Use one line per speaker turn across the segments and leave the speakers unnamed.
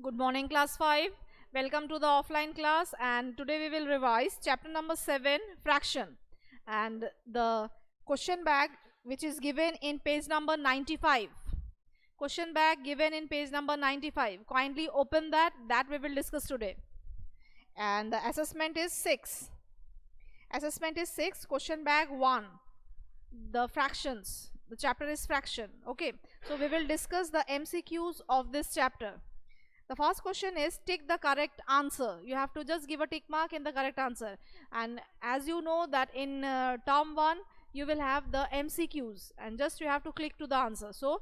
Good morning, class 5. Welcome to the offline class, and today we will revise chapter number 7, fraction, and the question bag which is given in page number 95. Question bag given in page number 95. Kindly open that we will discuss today. And the assessment is 6. Assessment is 6, question bag 1. The fractions. The chapter is fraction. Okay, so we will discuss the MCQs of this chapter. The first question is tick the correct answer. You have to just give a tick mark in the correct answer. And as you know that in term 1 you will have the MCQs and just you have to click to the answer. So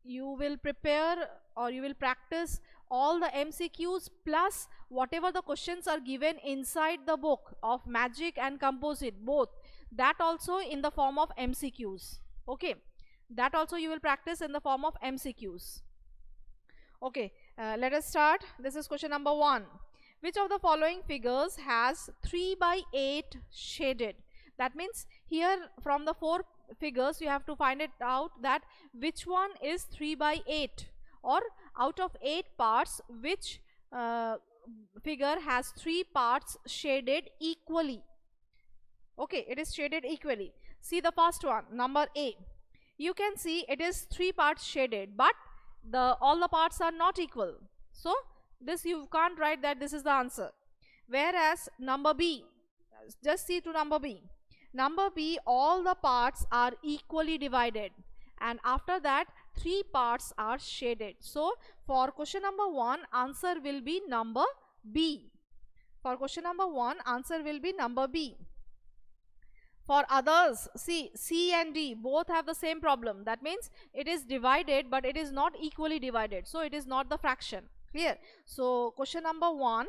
you will prepare or you will practice all the MCQs plus whatever the questions are given inside the book of magic and composite both, that also in the form of MCQs. Okay, that also you will practice in the form of MCQs. Okay, let us start. This is question number 1. Which of the following figures has 3 by 8 shaded? That means here from the 4 figures you have to find it out that which one is 3 by 8, or out of 8 parts which figure has 3 parts shaded equally. Okay, it is shaded equally. See the first one, number A. You can see it is 3 parts shaded, but all the parts are not equal. So this you can't write that this is the answer. Whereas number B, just see to number B. Number B, all the parts are equally divided, and after that 3 parts are shaded. So for question number 1, answer will be number B. For question number 1, answer will be number B. For others, see, C and D both have the same problem. That means it is divided but it is not equally divided. So it is not the fraction. Clear? So question number 1,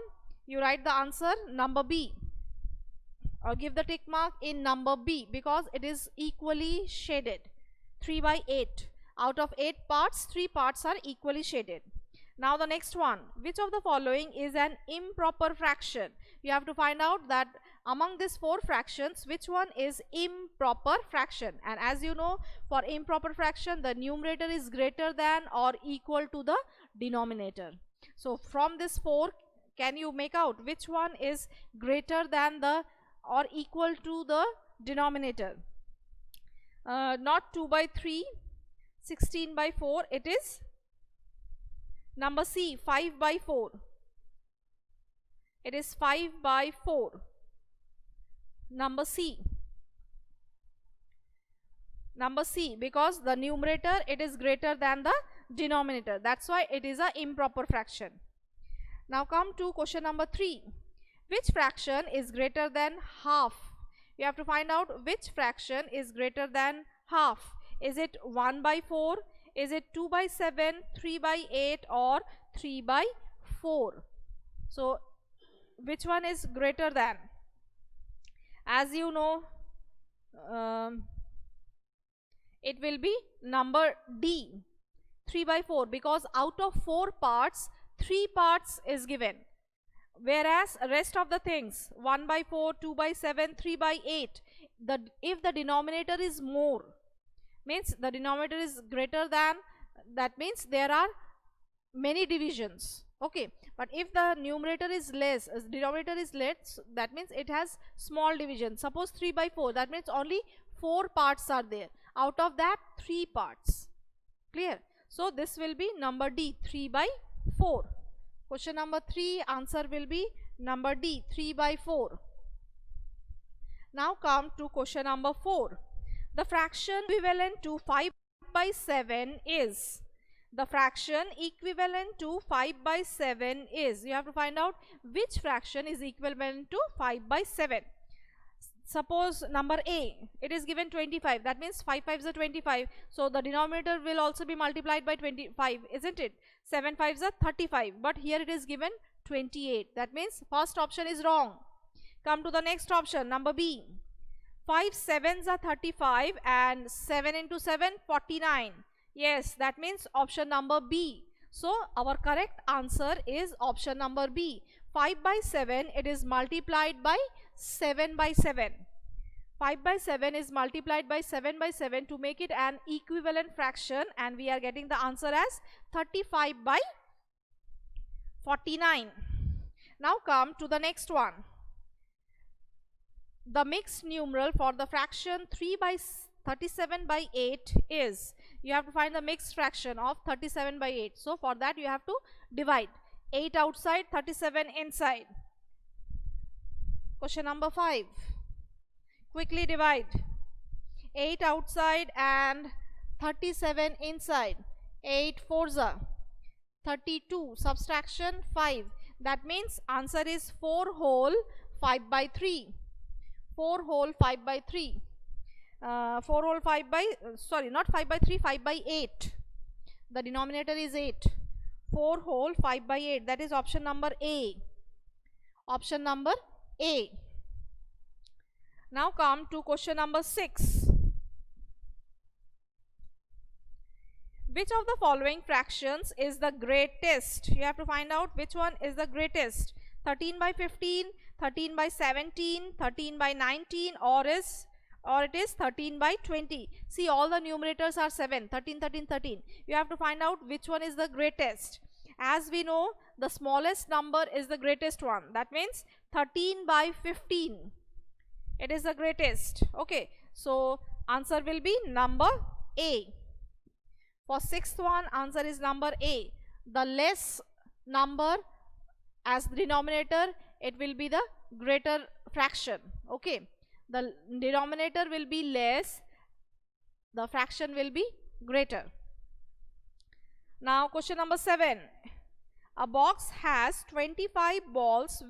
you write the answer number B, or give the tick mark in number B because it is equally shaded. 3 by 8. Out of 8 parts, 3 parts are equally shaded. Now the next one, which of the following is an improper fraction? You have to find out that among these 4 fractions, which one is improper fraction? And as you know, for improper fraction, the numerator is greater than or equal to the denominator. So from this 4, can you make out which one is greater than the or equal to the denominator? Not 2 by 3, 16 by 4, it is number C, 5 by 4. It is 5 by 4. Number C. Number C, because the numerator it is greater than the denominator. That's why it is a improper fraction. Now come to question number 3. Which fraction is greater than half? You have to find out which fraction is greater than half. Is it 1 by 4? Is it 2 by 7, 3 by 8, or 3 by 4? So which one is greater than? As you know, it will be number D, 3 by 4, because out of 4 parts, 3 parts is given. Whereas rest of the things, 1 by 4, 2 by 7, 3 by 8, if the denominator is more, means the denominator is greater than, that means there are many divisions. Okay, but if the numerator is less, denominator is less, that means it has small division. Suppose 3 by 4, that means only 4 parts are there. Out of that, 3 parts. Clear? So this will be number D, 3 by 4. Question number 3, answer will be number D, 3 by 4. Now come to question number 4. The fraction equivalent to 5 by 7 is. The fraction equivalent to 5 by 7 is. You have to find out which fraction is equivalent to 5 by 7. Suppose number A, it is given 25. That means 5 5s are 25. So the denominator will also be multiplied by 25, isn't it? 7 5s are 35. But here it is given 28. That means first option is wrong. Come to the next option, number B. 5 7s are 35 and 7 into 7, 49. Yes, that means option number B. So our correct answer is option number B. 5 by 7, it is multiplied by 7 by 7. 5 by 7 is multiplied by 7 by 7 to make it an equivalent fraction, and we are getting the answer as 35 by 49. Now come to the next one. The mixed numeral for the fraction 3 by 37 by 8 is, you have to find the mixed fraction of 37 by 8. So for that you have to divide 8 outside, 37 inside. Question number 5. Quickly divide 8 outside and 37 inside. 8 fours are 32, subtraction 5. That means answer is 4 whole 5 by 3. 4 whole 5 by 3. 4 whole 5 by, sorry, not 5 by 3, 5 by 8. The denominator is 8. 4 whole 5 by 8. That is option number A. Option number A. Now come to question number 6. Which of the following fractions is the greatest? You have to find out which one is the greatest. 13 by 15, 13 by 17, 13 by 19, or it is 13 by 20. See, all the numerators are 7, 13, 13, 13. You have to find out which one is the greatest. As we know, the smallest number is the greatest one. That means 13 by 15. It is the greatest. Okay, so answer will be number A. For sixth one, answer is number A. The less number as denominator, it will be the greater fraction. Okay, the denominator will be less, the fraction will be greater. Now question number 7. A box has 25 balls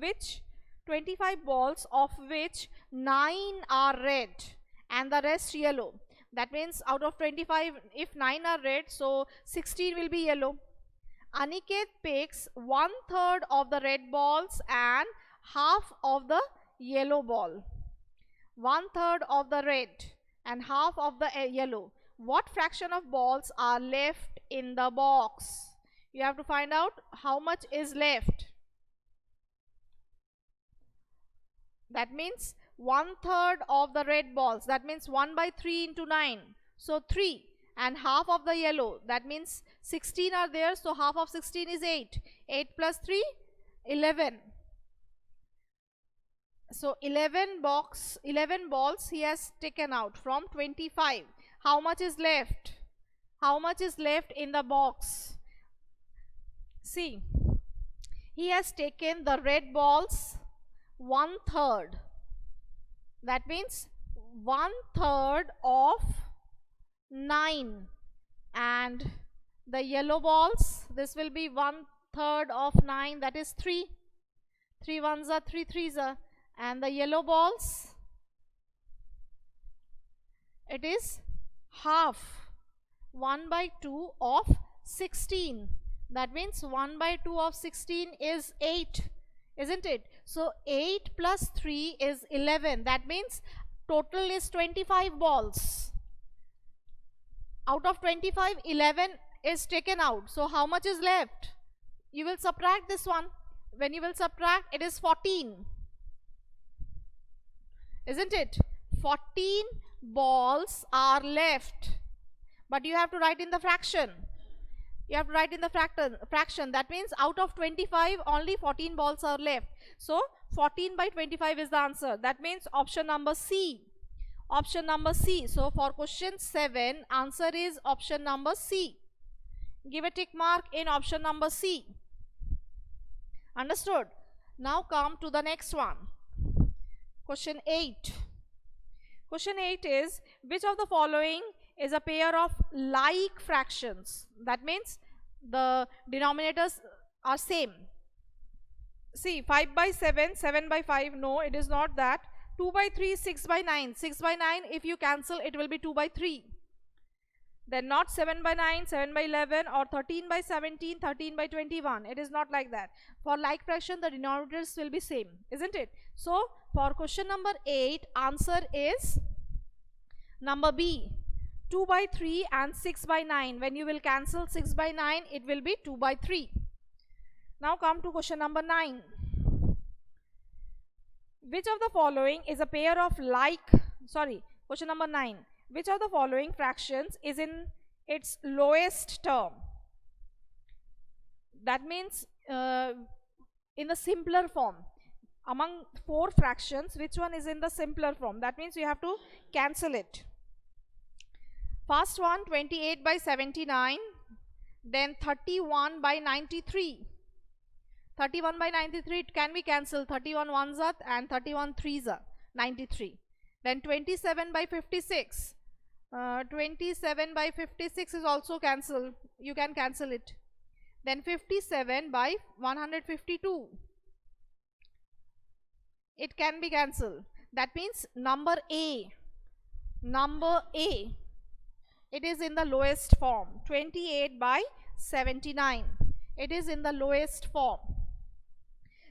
of which 9 are red and the rest yellow. That means out of 25, if 9 are red, so 16 will be yellow. Aniket picks 1/3 of the red balls and half of the yellow ball. 1/3 of the red and half of the yellow. What fraction of balls are left in the box? You have to find out how much is left. That means 1/3 of the red balls. That means 1 by 3 into 9. So 3. And half of the yellow. That means 16 are there. So half of 16 is 8. 8 plus 3, 11. So 11 balls he has taken out from 25. How much is left? How much is left in the box? See, he has taken the red balls 1/3. That means 1/3 of 9. And the yellow balls, this will be 1/3 of 9. That is 3. 3 ones are 3 threes are. And the yellow balls, it is half. 1 by 2 of 16. That means 1 by 2 of 16 is 8, isn't it? So 8 plus 3 is 11. That means total is 25 balls. Out of 25, 11 is taken out. So how much is left? You will subtract this one. When you will subtract, it is 14. Isn't it? 14 balls are left. But you have to write in the fraction. You have to write in the fraction. That means out of 25, only 14 balls are left. So 14 by 25 is the answer. That means option number C. Option number C. So for question 7, answer is option number C. Give a tick mark in option number C. Understood? Now come to the next one. Question 8. Question 8 is, which of the following is a pair of like fractions? That means the denominators are same. See, 5 by 7, 7 by 5, no, it is not that. 2 by 3, 6 by 9. 6 by 9, if you cancel, it will be 2 by 3. Then not 7 by 9, 7 by 11, or 13 by 17, 13 by 21. It is not like that. For like fraction, the denominators will be same, isn't it? So, for question number 8, answer is number B. 2 by 3 and 6 by 9. When you will cancel 6 by 9, it will be 2 by 3. Now come to question number 9. Which of the following is a pair of question number 9. Which of the following fractions is in its lowest term? That means in the simpler form. Among 4 fractions, which one is in the simpler form? That means you have to cancel it. First one, 28 by 79, then 31 by 93. 31 by 93, it can be cancelled. 31 ones are and 31 threes are 93. Then 27 by 56. 27 by 56 is also cancelled. You can cancel it. Then 57 by 152. It can be cancelled. That means number A, it is in the lowest form. 28 by 79, it is in the lowest form.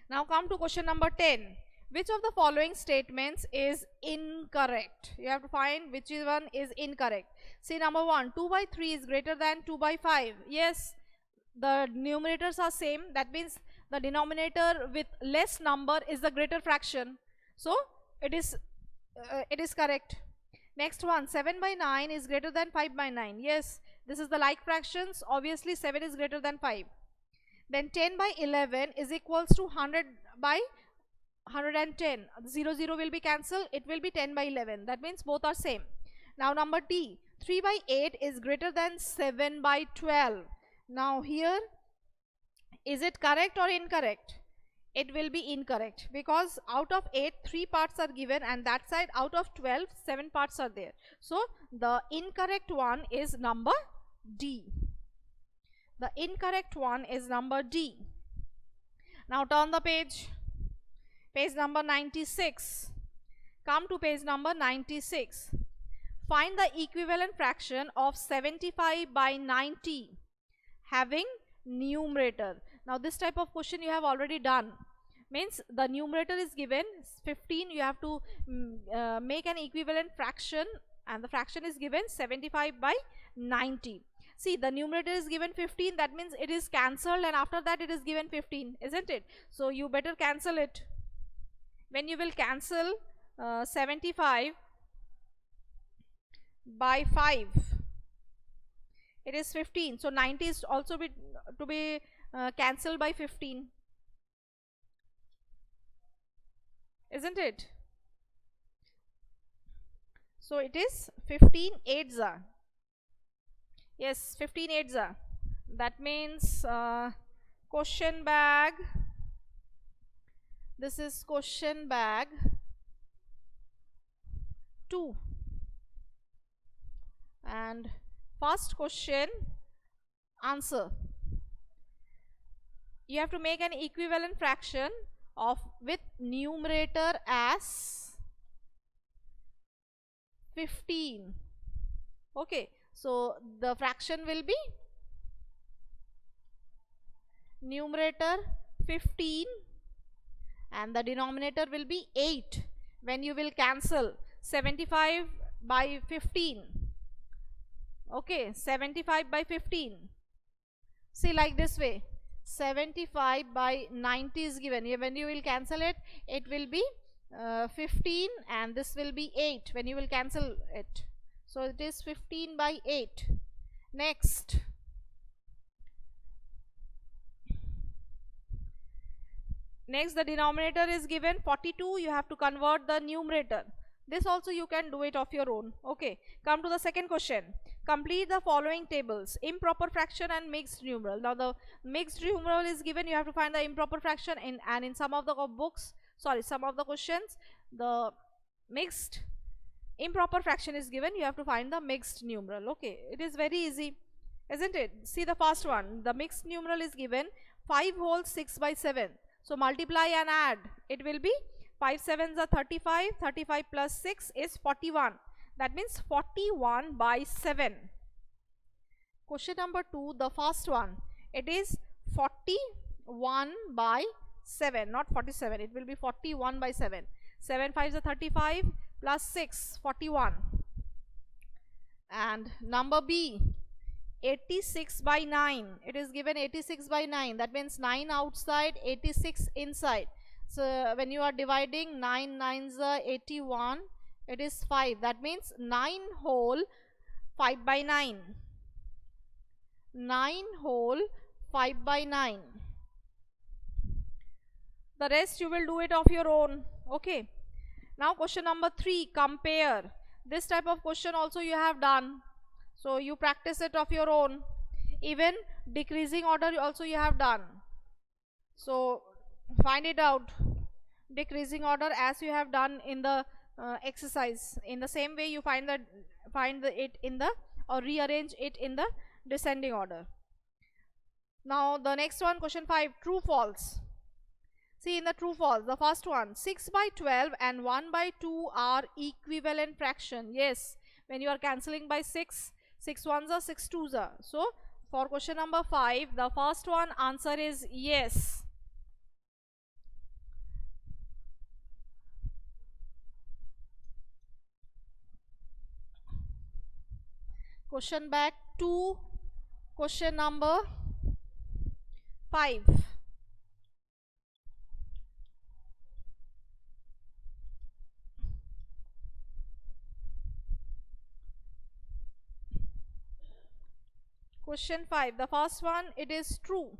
Now come to question number 10. Which of the following statements is incorrect? You have to find which one is incorrect. See, number 1, 2 by 3 is greater than 2 by 5. Yes, the numerators are same. That means the denominator with less number is the greater fraction. So it is correct. Next one, 7 by 9 is greater than 5 by 9. Yes, this is the like fractions. Obviously 7 is greater than 5. Then 10 by 11 is equals to 100 by 110. 0, 0 will be cancelled. It will be 10 by 11. That means both are same. Now number D, 3 by 8 is greater than 7 by 12. Now here, is it correct or incorrect? It will be incorrect, because out of 8, 3 parts are given, and that side out of 12, 7 parts are there. So the incorrect one is number D. The incorrect one is number D. Now turn the page. Page number 96. Come to page number 96. Find the equivalent fraction of 75 by 90 having numerator. Now this type of question you have already done. Means the numerator is given 15. You have to make an equivalent fraction, and the fraction is given 75 by 90. See, the numerator is given 15. That means it is cancelled, and after that it is given 15, isn't it? So you better cancel it. When you will cancel 75 by 5, it is 15. So 90 is also to be cancelled by 15, isn't it? So it is 15 eights are. Yes, 15 eights are. That means question bag. This is question bag 2. And first question answer. You have to make an equivalent fraction of with numerator as 15. Okay, so the fraction will be numerator 15 and the denominator will be 8 when you will cancel 75 by 15. Okay, 75 by 15. See, like this way, 75 by 90 is given. When you will cancel it, it will be 15 and this will be 8 when you will cancel it. So it is 15 by 8. Next, the denominator is given 42. You have to convert the numerator. This also you can do it of your own. Okay, come to the second question. Complete the following tables: improper fraction and mixed numeral. Now the mixed numeral is given. You have to find the improper fraction in some of the books, some of the questions, the mixed improper fraction is given. You have to find the mixed numeral. Okay, it is very easy, isn't it? See the first one. The mixed numeral is given 5 whole 6 by 7. So multiply and add. It will be 5 sevens are 35. 35 plus 6 is 41. That means 41 by 7. Question number 2, the first one. It is 41 by 7, not 47. It will be 41 by 7. 7 5s are 35 plus 6, 41. And number B, 86 by 9. It is given 86 by 9. That means 9 outside, 86 inside. So when you are dividing, 9 9s are 81. It is 5. That means 9 whole 5 by 9. 9 whole 5 by 9. The rest you will do it of your own. Okay. Now question number 3, compare. This type of question also you have done. So you practice it of your own. Even decreasing order also you have done. So find it out. Decreasing order as you have done in the exercise. In the same way you find it in the, or rearrange it in the descending order. Now the next one, question 5, true false. See, in the true false, the first one, 6 by 12 and 1 by 2 are equivalent fraction. Yes, when you are cancelling by 6, 6 ones are 6 twos are. So for question number 5, the first one answer is yes. Question back to question number 5. Question 5, the first one, it is true.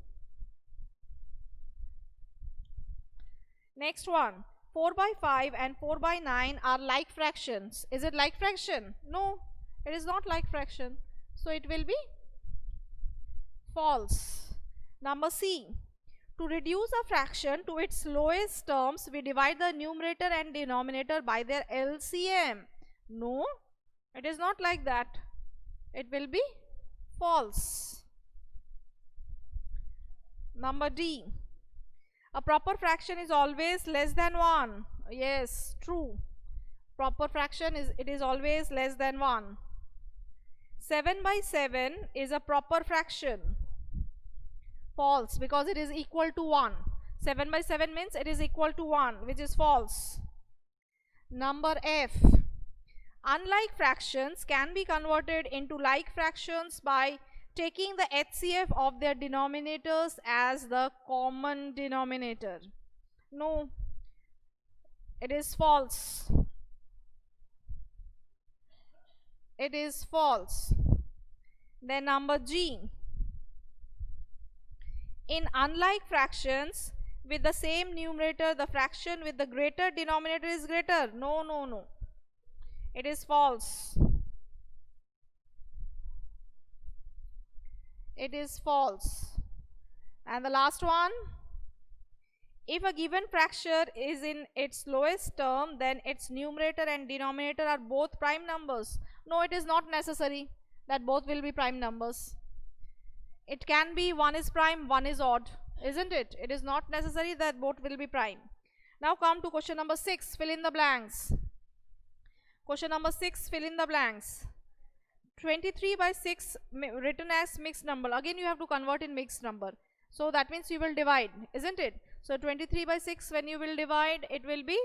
Next one, 4 by 5 and 4 by 9 are like fractions. Is it like fraction? No, it is not like fraction. So it will be false. Number C, to reduce a fraction to its lowest terms, we divide the numerator and denominator by their LCM. No, it is not like that. It will be false. Number D, a proper fraction is always less than 1. Yes, true. Proper fraction is always less than 1. 7 by 7 is a proper fraction. False, because it is equal to 1. 7 by 7 means it is equal to 1, which is false. Number F, unlike fractions can be converted into like fractions by taking the HCF of their denominators as the common denominator. No, it is false. It is false. Then number G, in unlike fractions with the same numerator, the fraction with the greater denominator is greater. No, no, no. It is false. It is false. And the last one, if a given fraction is in its lowest term, then its numerator and denominator are both prime numbers. No, it is not necessary that both will be prime numbers. It can be one is prime, one is odd, isn't it? It is not necessary that both will be prime. Now come to question number 6, fill in the blanks. Question number 6, fill in the blanks. 23 by 6 written as mixed number. Again you have to convert in mixed number. So that means you will divide, isn't it? So 23 by 6, when you will divide, it will be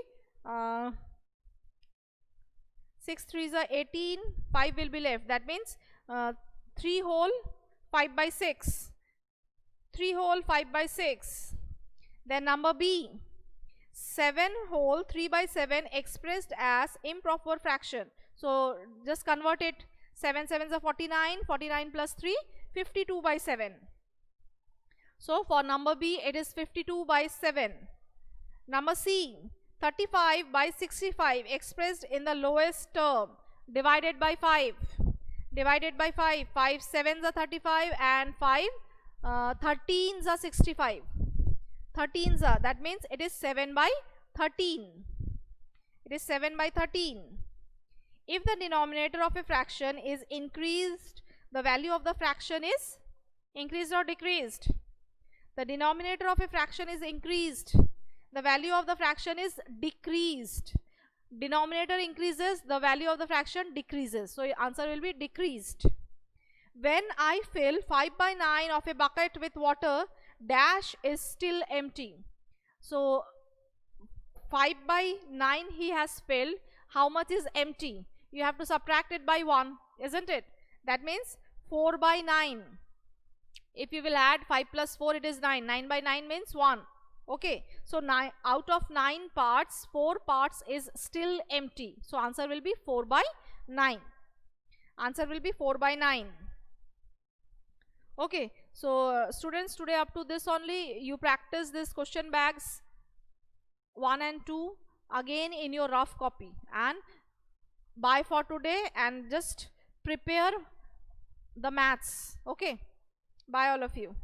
6 3s are 18, 5 will be left. That means 3 whole 5 by 6. 3 whole 5 by 6. Then number B, 7 whole 3 by 7 expressed as improper fraction. So just convert it. 7 7s are 49, 49 plus 3, 52 by 7. So for number B, it is 52 by 7. Number C, 35 by 65 expressed in the lowest term, divided by 5. Divided by 5. 5 7s are 35 and 5 13s are 65. 13s are, that means it is 7 by 13. It is 7 by 13. If the denominator of a fraction is increased, the value of the fraction is increased or decreased? The denominator of a fraction is increased. The value of the fraction is decreased. Denominator increases, the value of the fraction decreases. So answer will be decreased. When I fill 5 by 9 of a bucket with water, dash is still empty. So 5 by 9 he has filled. How much is empty? You have to subtract it by 1, isn't it? That means 4 by 9. If you will add 5 plus 4, it is 9. 9 by 9 means 1. Okay. So out of 9 parts, 4 parts is still empty. So answer will be 4 by 9. Answer will be 4 by 9. Okay. So students, today up to this only, you practice this question bags 1 and 2 again in your rough copy. And bye for today, and just prepare the maths. Okay, bye all of you.